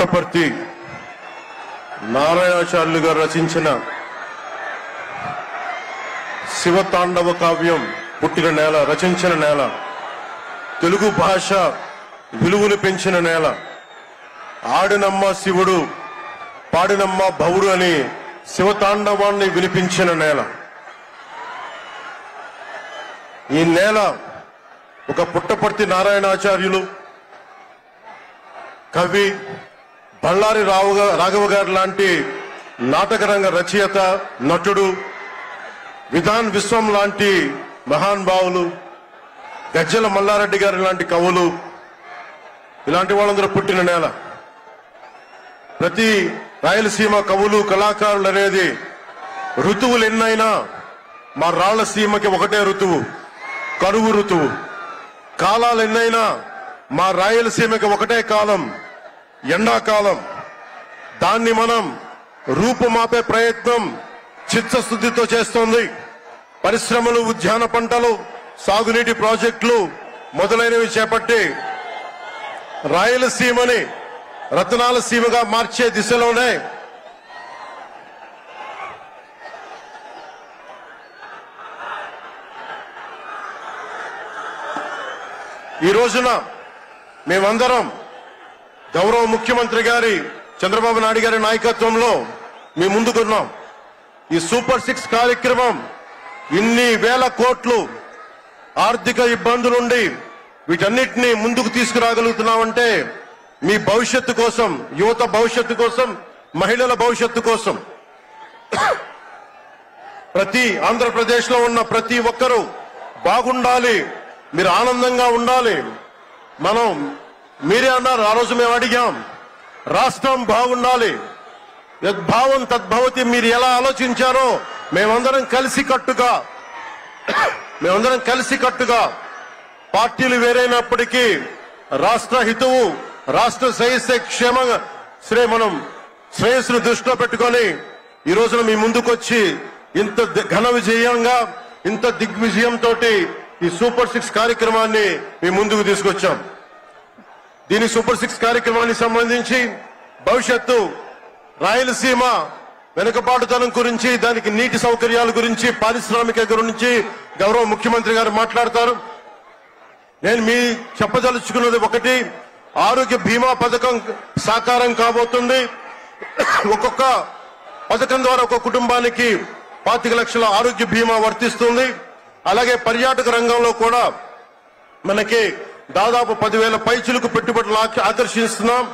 పుట్టపర్తి నారాయణాచార్యులు గారు రచించిన శివతాండవ కావ్యం పుట్టిన నేల, రచించిన నేల, తెలుగు భాష విలువలు పెంచిన నేల, ఆడినమ్మ శివుడు పాడినమ్మ భవుడు అని శివతాండవాన్ని వినిపించిన నేల. ఈ నేల ఒక పుట్టపర్తి నారాయణాచార్యులు, కవి బళ్ళారి రాఘవ గారు లాంటి నాటకరంగ రచయిత, నటుడు, విధాన్ విశ్వం లాంటి మహానుభావులు, గజ్జల మల్లారెడ్డి గారి లాంటి కవులు, ఇలాంటి వాళ్ళందరూ పుట్టిన నేల. ప్రతి రాయలసీమ కవులు కళాకారులు అనేది ఋతువులు ఎన్నైనా మా రాళ్లసీమకి ఒకటే ఋతువు, కరువు ఋతువు. కాలాలు ఎన్నైనా మా రాయలసీమకి ఒకటే కాలం, ఎండాకాలం. దాన్ని మనం రూపుమాపే ప్రయత్నం చిత్తశుద్ధితో చేస్తోంది. పరిశ్రమలు, ఉద్యాన పంటలు, సాగునీటి ప్రాజెక్టులు మొదలైనవి చేపట్టి రాయలసీమని రతనాల సీమగా మార్చే దిశలోనే ఈ రోజున మేమందరం గౌరవ ముఖ్యమంత్రి గారి చంద్రబాబు నాయుడు గారి నాయకత్వంలో మీ ముందుకున్నాం. ఈ సూపర్ 6 కార్యక్రమం ఇన్ని వేల కోట్లు ఆర్థిక ఇబ్బందులుండి వీటన్నిటినీ ముందుకు తీసుకురాగలుగుతున్నామంటే మీ భవిష్యత్తు కోసం, యువత భవిష్యత్తు కోసం, మహిళల భవిష్యత్తు కోసం. ప్రతి ఆంధ్రప్రదేశ్ లో ఉన్న ప్రతి ఒక్కరూ బాగుండాలి, మీరు ఆనందంగా ఉండాలి. మీరే అన్నారు, ఆ రోజు మేము అడిగాం, రాష్ట్రం బాగుండాలి, యద్భావం తద్భవతి. మీరు ఎలా ఆలోచించారో మేమందరం కలిసికట్టుగా పార్టీలు వేరైనప్పటికీ రాష్ట్ర హితువు, రాష్ట్ర శ్రేయస్సును దృష్టిలో పెట్టుకొని ఈ రోజున మీ ముందుకొచ్చి ఇంత ఘన విజయంగా, ఇంత దిగ్విజయంతో ఈ సూపర్ 6 కార్యక్రమాన్ని మీ ముందుకు తీసుకొచ్చాం. దీని సూపర్ 6 కార్యక్రమానికి సంబంధించి భవిష్యత్తు రాయలసీమ వెనుకబాటుతనం గురించి, దానికి నీటి సౌకర్యాల గురించి, పారిశ్రామిక గురించి గౌరవ ముఖ్యమంత్రి గారు మాట్లాడతారు. నేను మీ చెప్పదలుచుకున్నది ఒకటి, ఆరోగ్య బీమా పథకం సాకారం కాబోతుంది. ఒక్కొక్క పథకం ద్వారా ఒక్కొక్క కుటుంబానికి 25 లక్షల ఆరోగ్య బీమా వర్తిస్తుంది. అలాగే పర్యాటక రంగంలో కూడా మనకి దాదాపు 10,000 పైచులకు పెట్టుబడులు ఆకర్షిస్తున్నాం.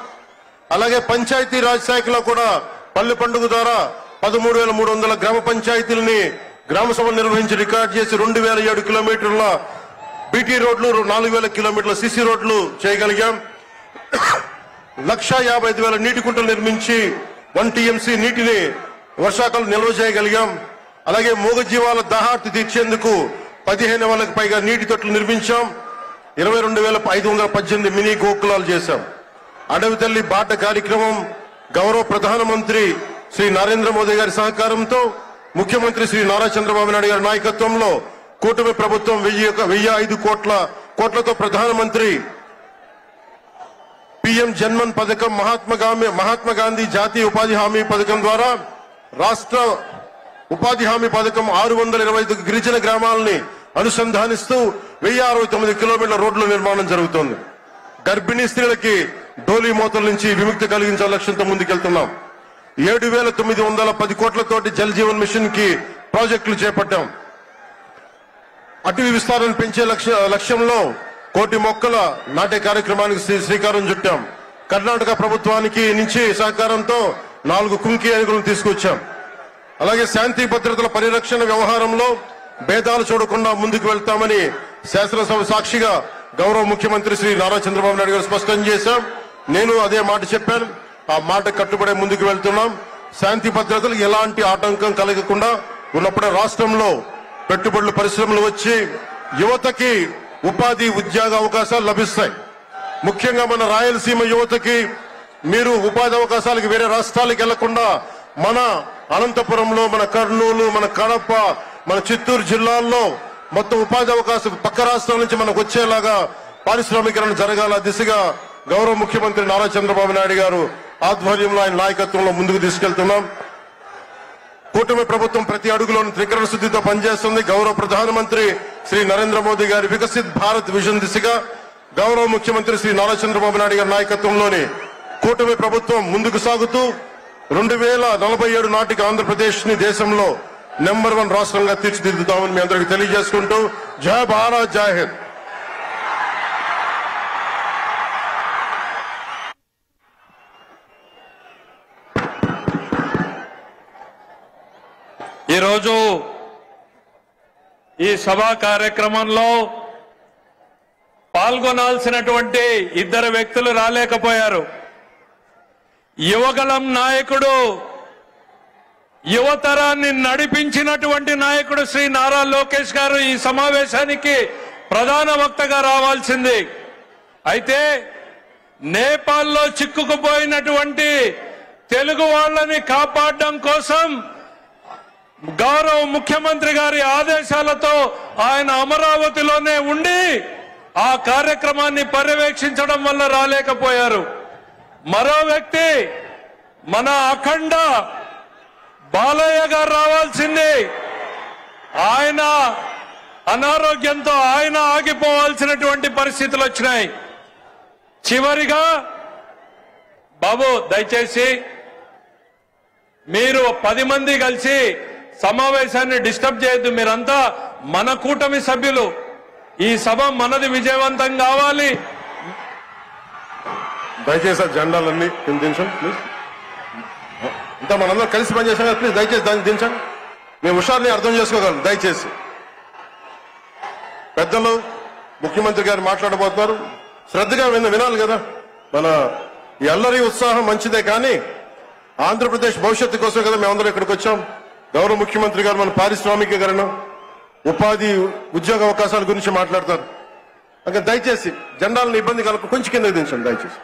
అలాగే పంచాయతీ రాజ్ శాఖలో కూడా పల్లె పండుగ ద్వారా 13,300 గ్రామ పంచాయతీలని గ్రామ సభలు నిర్వహించి రికార్డు చేసి 2,007 కిలోమీటర్ల బీటీ రోడ్లు, 4,000 కిలోమీటర్ల సిసి రోడ్లు చేయగలిగాం. 1,55,000 నీటి కుంటలు నిర్మించి 1 టీఎంసీ నీటిని వర్షాకాలం నిల్వ చేయగలిగాం. అలాగే మూగజీవాల దాహార్తి తీర్చేందుకు 15,000కు పైగా నీటి తొట్లు నిర్మించాం. 22,518 మినీ గోకులాలు చేశాం. అడవి తల్లి బాట కార్యక్రమం గౌరవ ప్రధానమంత్రి శ్రీ నరేంద్ర మోదీ గారి సహకారంతో, ముఖ్యమంత్రి శ్రీ నారా చంద్రబాబు నాయుడు గారి నాయకత్వంలో కూటమి ప్రభుత్వం 1,005 కోట్లతో ప్రధానమంత్రి పిఎం జన్మన్ పథకం, మహాత్మా గాంధీ జాతీయ ఉపాధి హామీ పథకం ద్వారా రాష్ట్ర ఉపాధి హామీ పథకం 625 గిరిజన గ్రామాలని అనుసంధానిస్తూ 1,069 కిలోమీటర్ల రోడ్ల నిర్మాణం జరుగుతోంది. గర్భిణీ స్త్రీలకి డోలీ మోతల నుంచి విముక్తి కలిగించాల లక్ష్యంతో ముందుకెళ్తున్నాం. 7,910 కోట్లతోటి జల్ జీవన్ మిషన్ కి ప్రాజెక్టులు చేపట్టాం. అటవీ విస్తారాన్ని పెంచే లక్ష్యంలో 1 కోటి మొక్కల నాటే కార్యక్రమానికి శ్రీకారం చుట్టాం. కర్ణాటక ప్రభుత్వానికి నుంచి సహకారంతో 4 కుంకి ఏనుగులను తీసుకొచ్చాం. అలాగే శాంతి భద్రతల పరిరక్షణ వ్యవహారంలో భేదాలు చూడకుండా ముందుకు వెళ్తామని శాసనసభ సాక్షిగా గౌరవ ముఖ్యమంత్రి శ్రీ నారా చంద్రబాబు నాయుడు గారు స్పష్టం చేశాం. నేను అదే మాట చెప్పాను, ఆ మాట కట్టుబడే ముందుకు వెళ్తున్నాం. శాంతి భద్రతలు ఎలాంటి ఆటంకం కలగకుండా ఉన్నప్పుడే రాష్ట్రంలో పెట్టుబడులు, పరిశ్రమలు వచ్చి యువతకి ఉపాధి, ఉద్యోగ అవకాశాలు లభిస్తాయి. ముఖ్యంగా మన రాయలసీమ యువతకి మీరు ఉపాధి అవకాశాలకు వేరే రాష్ట్రాలకు వెళ్లకుండా మన అనంతపురంలో, మన కర్నూలు, మన కడప, మన చిత్తూరు జిల్లాల్లో మొత్తం ఉపాధి అవకాశం పక్క రాష్ట్రాల నుంచి మనకు వచ్చేలాగా పారిశ్రామికరణ జరగాల దిశగా గౌరవ ముఖ్యమంత్రి నారా చంద్రబాబు నాయుడు గారు ఆధ్వర్యంలో ఆయన నాయకత్వంలో ముందుకు తీసుకెళ్తున్నాం. కూటమి ప్రభుత్వం ప్రతి అడుగులోనూ త్రికరణ శుద్ధితో పనిచేస్తుంది. గౌరవ ప్రధానమంత్రి శ్రీ నరేంద్ర మోదీ గారి వికసిత్ భారత్ విజన్ దిశగా గౌరవ ముఖ్యమంత్రి శ్రీ నారా చంద్రబాబు నాయుడు గారి నాయకత్వంలోని కూటమి ప్రభుత్వం ముందుకు సాగుతూ 2047 నాటికి ఆంధ్రప్రదేశ్ ని దేశంలో నెంబర్ 1 రాష్ట్రంగా తీర్చిదిద్దుతామని మీ అందరికీ తెలియజేసుకుంటూ జై భారత్, జై హింద్. ఈరోజు ఈ సభా కార్యక్రమంలో పాల్గొనాల్సినటువంటి 2 వ్యక్తులు రాలేకపోయారు. యువగళం నాయకుడు, యువతరాన్ని నడిపించినటువంటి నాయకుడు శ్రీ నారా లోకేష్ గారు ఈ సమావేశానికి ప్రధాన వక్తగా రావాల్సింది. అయితే నేపాల్లో చిక్కుకుపోయినటువంటి తెలుగు వాళ్ళని కాపాడడం కోసం గౌరవ ముఖ్యమంత్రి గారి ఆదేశాలతో ఆయన అమరావతిలోనే ఉండి ఆ కార్యక్రమాన్ని పర్యవేక్షించడం వల్ల రాలేకపోయారు. మరో వ్యక్తి మన అఖండ బాలయ్య గారు రావాల్సింది. ఆయన అనారోగ్యంతో ఆయన ఆగిపోవాల్సినటువంటి పరిస్థితులు వచ్చినాయి. చివరిగా బాబు దయచేసి మీరు 10 మంది కలిసి సమావేశాన్ని డిస్టర్బ్ చేయొద్దు. మీరంతా మన కూటమి సభ్యులు. ఈ సభ మనది విజయవంతం కావాలి. దయచేసి జెండాలన్నీ దించండి ప్లీజ్. ఇంత మనందరం కలిసి పనిచేసాం కదా, ప్లీజ్ దయచేసి దాన్ని దించండి. మేము హుషారుని అర్థం చేసుకోగలం. దయచేసి పెద్దలు ముఖ్యమంత్రి గారు మాట్లాడబోతున్నారు, శ్రద్ధగా వినాలి కదా. మన ఈ అల్లరి ఉత్సాహం మంచిదే, కానీ ఆంధ్రప్రదేశ్ భవిష్యత్తు కోసం కదా మేమందరం ఇక్కడికి వచ్చాం. గౌరవ ముఖ్యమంత్రి గారు మన పారిశ్రామికీకరణ, ఉపాధి, ఉద్యోగ అవకాశాల గురించి మాట్లాడతారు. అందుకని దయచేసి జెండాలను ఇబ్బంది కలప కొంచెం కిందకి దించండి దయచేసి.